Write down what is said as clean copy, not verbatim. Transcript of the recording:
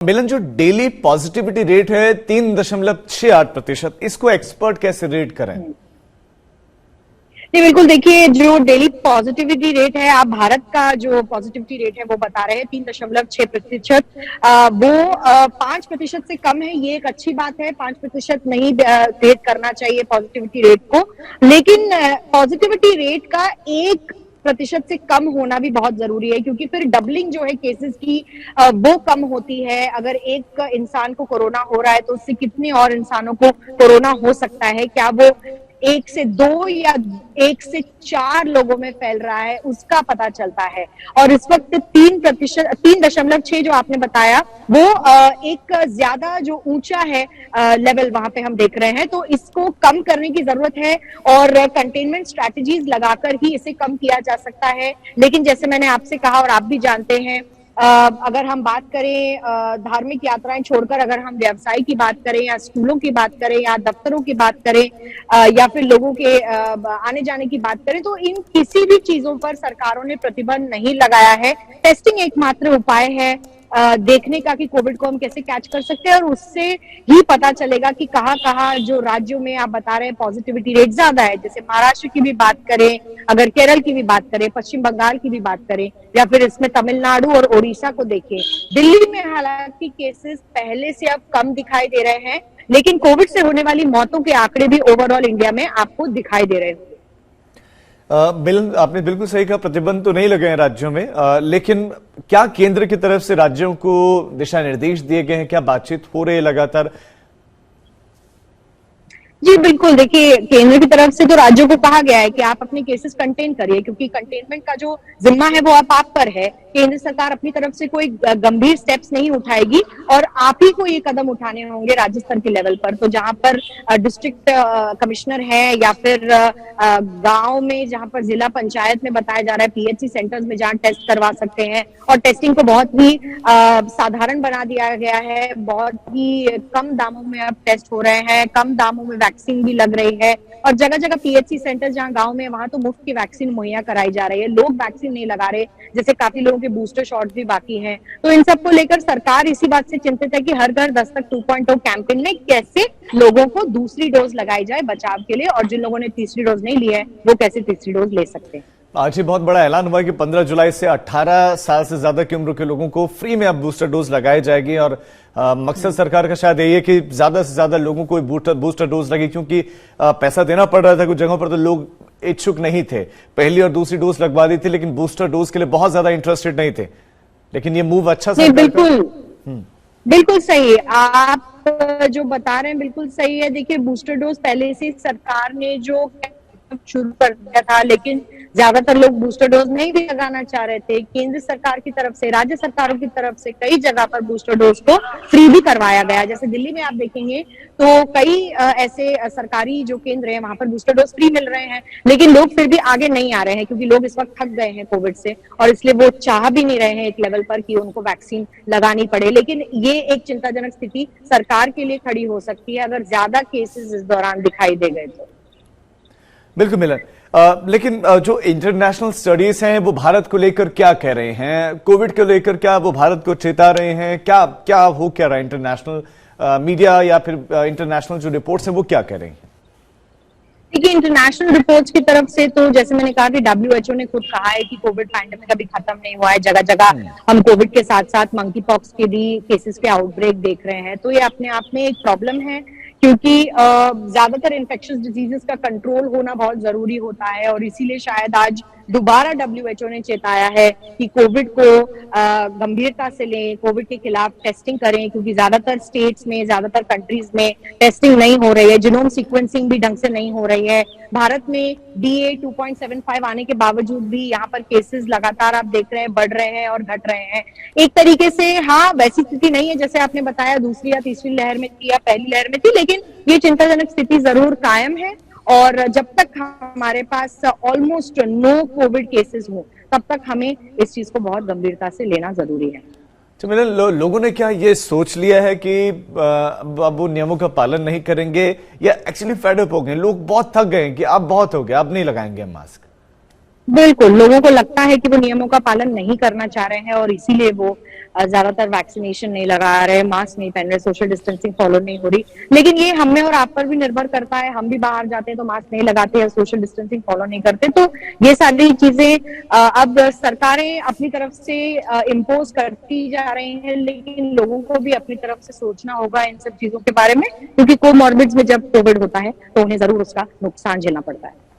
मिलन, जो daily positivity rate है 3.68%, इसको एक्सपर्ट कैसे रेट करें? नहीं, बिल्कुल देखिए, जो डेली पॉजिटिविटी रेट है, आप भारत का जो पॉजिटिविटी रेट है वो बता रहे हैं 3.6%। वो 5% से कम है। ये एक अच्छी बात है, 5% नहीं रेट करना चाहिए पॉजिटिविटी रेट को, लेकिन पॉजिटिविटी रेट का 1% से कम होना भी बहुत जरूरी है, क्योंकि फिर डबलिंग जो है केसेस की वो कम होती है। अगर एक इंसान को कोरोना हो रहा है तो उससे कितने और इंसानों को कोरोना हो सकता है, क्या वो 1 से 2 या 1 से 4 लोगों में फैल रहा है, उसका पता चलता है। और इस वक्त 3.6 जो आपने बताया वो एक ज्यादा जो ऊंचा है लेवल, वहां पे हम देख रहे हैं। तो इसको कम करने की जरूरत है और कंटेनमेंट स्ट्रैटेजीज लगाकर ही इसे कम किया जा सकता है। लेकिन जैसे मैंने आपसे कहा और आप भी जानते हैं, अगर हम बात करें धार्मिक यात्राएं छोड़कर, अगर हम व्यवसाय की बात करें या स्कूलों की बात करें या दफ्तरों की बात करें या फिर लोगों के आने जाने की बात करें, तो इन किसी भी चीजों पर सरकारों ने प्रतिबंध नहीं लगाया है। टेस्टिंग एकमात्र उपाय है देखने का कि कोविड को हम कैसे कैच कर सकते हैं, और उससे ही पता चलेगा कि कहाँ जो राज्यों में आप बता रहे हैं पॉजिटिविटी रेट ज्यादा है। जैसे महाराष्ट्र की भी बात करें, अगर केरल की भी बात करें, पश्चिम बंगाल की भी बात करें, या फिर इसमें तमिलनाडु और ओडिशा को देखें। दिल्ली में हालांकि केसेस पहले से अब कम दिखाई दे रहे हैं, लेकिन कोविड से होने वाली मौतों के आंकड़े भी ओवरऑल इंडिया में आपको दिखाई दे रहे हैं। मिलन, आपने बिल्कुल सही कहा, प्रतिबंध तो नहीं लगे हैं राज्यों में, लेकिन क्या केंद्र की तरफ से राज्यों को दिशा निर्देश दिए गए हैं? क्या बातचीत हो रही है लगातार? जी बिल्कुल, देखिए, केंद्र की तरफ से तो राज्यों को कहा गया है कि आप अपने केसेस कंटेन करिए, क्योंकि कंटेनमेंट का जो जिम्मा है वो आप पर है। केंद्र सरकार अपनी तरफ से कोई गंभीर स्टेप्स नहीं उठाएगी और आप ही को ये कदम उठाने होंगे राज्य स्तर के लेवल पर। तो जहां पर डिस्ट्रिक्ट कमिश्नर है या फिर गांव में जहां पर जिला पंचायत में बताया जा रहा है, पीएचसी सेंटर्स में जहां टेस्ट करवा सकते हैं, और टेस्टिंग को बहुत ही साधारण बना दिया गया है। बहुत ही कम दामों में अब टेस्ट हो रहे हैं, कम दामों में वैक्सीन भी लग रही है, और जगह जगह पीएचसी सेंटर जहां गांव में, वहां तो मुफ्त की वैक्सीन मुहैया कराई जा रही है। लोग वैक्सीन नहीं लगा रहे, जैसे काफी लोगों के बूस्टर शॉट्स भी बाकी हैं। तो इन सबको लेकर सरकार इसी बात से चिंतित है कि हर घर दस्तक 2.0 कैंपेन में कैसे लोगों को दूसरी डोज लगाई जाए बचाव के लिए, और जिन लोगों ने तीसरी डोज नहीं ली है वो कैसे तीसरी डोज ले सकते हैं। आज ही बहुत बड़ा ऐलान हुआ कि 15 जुलाई से 18 साल से ज्यादा की उम्र के लोगों को फ्री में अब बूस्टर डोज लगाई जाएगी, और मकसद सरकार का शायद यही है कि ज्यादा से ज्यादा लोगों को बूस्टर डोज लगे, क्योंकि पैसा देना पड़ रहा था कुछ जगहों पर, तो लोग इच्छुक नहीं थे। पहली और दूसरी डोज लगवा दी थी, लेकिन बूस्टर डोज के लिए बहुत ज्यादा इंटरेस्टेड नहीं थे। लेकिन ये मूव अच्छा नहीं, बिल्कुल सही आप जो बता रहे हैं, बिल्कुल सही है। देखिए, बूस्टर डोज पहले से सरकार ने जो शुरू कर दिया था, लेकिन ज्यादातर लोग बूस्टर डोज नहीं भी लगाना चाह रहे थे। केंद्र सरकार की तरफ से, राज्य सरकारों की तरफ से कई जगह पर बूस्टर डोज को फ्री भी करवाया गया। जैसे दिल्ली में आप देखेंगे तो कई ऐसे सरकारी जो केंद्र है वहां पर बूस्टर डोज फ्री मिल रहे हैं, लेकिन लोग फिर भी आगे नहीं आ रहे हैं, क्योंकि लोग इस वक्त थक गए हैं कोविड से, और इसलिए वो चाह भी नहीं रहे हैं एक लेवल पर कि उनको वैक्सीन लगानी पड़े। लेकिन ये एक चिंताजनक स्थिति सरकार के लिए खड़ी हो सकती है अगर ज्यादा केसेस इस दौरान दिखाई दे गए तो। बिल्कुल मिलन, लेकिन जो इंटरनेशनल स्टडीज हैं वो भारत को लेकर क्या कह रहे हैं? कोविड को लेकर क्या वो भारत को चेता रहे हैं? क्या रहा है इंटरनेशनल मीडिया या फिर इंटरनेशनल जो रिपोर्ट्स हैं वो क्या कह रहे हैं? देखिए, इंटरनेशनल रिपोर्ट्स की तरफ से तो जैसे मैंने कहा कि WHO ने खुद कहा है कि कोविड पैंडेमिक अभी खत्म नहीं हुआ है। जगह जगह हम कोविड के साथ साथ मंकी पॉक्स के भी केसेस के आउटब्रेक देख रहे हैं। तो ये अपने आप में एक प्रॉब्लम है, क्योंकि ज्यादातर इन्फेक्शियस डिजीजेस का कंट्रोल होना बहुत जरूरी होता है, और इसीलिए शायद आज दोबारा WHO ने चेताया है कि कोविड को गंभीरता से लें, कोविड के खिलाफ टेस्टिंग करें, क्योंकि ज्यादातर स्टेट्स में, ज्यादातर कंट्रीज में टेस्टिंग नहीं हो रही है, जीनोम सीक्वेंसिंग भी ढंग से नहीं हो रही है। भारत में BA 2.75 आने के बावजूद भी यहाँ पर केसेस लगातार आप देख रहे हैं बढ़ रहे हैं और घट रहे हैं। एक तरीके से हाँ, वैसी स्थिति नहीं है जैसे आपने बताया दूसरी या तीसरी लहर में थी या पहली लहर में थी, लेकिन ये चिंताजनक स्थिति जरूर कायम है, और जब तक हमारे पास ऑलमोस्ट नो कोविड केसेस हो तब तक हमें इस चीज को बहुत गंभीरता से लेना जरूरी है। तो मेरे लोगों ने क्या ये सोच लिया है कि अब वो नियमों का पालन नहीं करेंगे, या एक्चुअली फेड अप हो गए, लोग बहुत थक गए कि अब बहुत हो गया, अब नहीं लगाएंगे मास्क? बिल्कुल, लोगों को लगता है कि वो नियमों का पालन नहीं करना चाह रहे हैं और इसीलिए वो ज्यादातर वैक्सीनेशन नहीं लगा रहे, मास्क नहीं पहन रहे, सोशल डिस्टेंसिंग फॉलो नहीं हो रही। लेकिन ये हम में और आप पर भी निर्भर करता है। हम भी बाहर जाते हैं तो मास्क नहीं लगाते या सोशल डिस्टेंसिंग फॉलो नहीं करते। तो ये सारी चीजें अब सरकारें अपनी तरफ से इम्पोज करती जा रही हैं, लेकिन लोगों को भी अपनी तरफ से सोचना होगा इन सब चीजों के बारे में, क्योंकि कोमॉर्बिड्स में जब कोविड होता है तो उन्हें जरूर उसका नुकसान झेलना पड़ता है।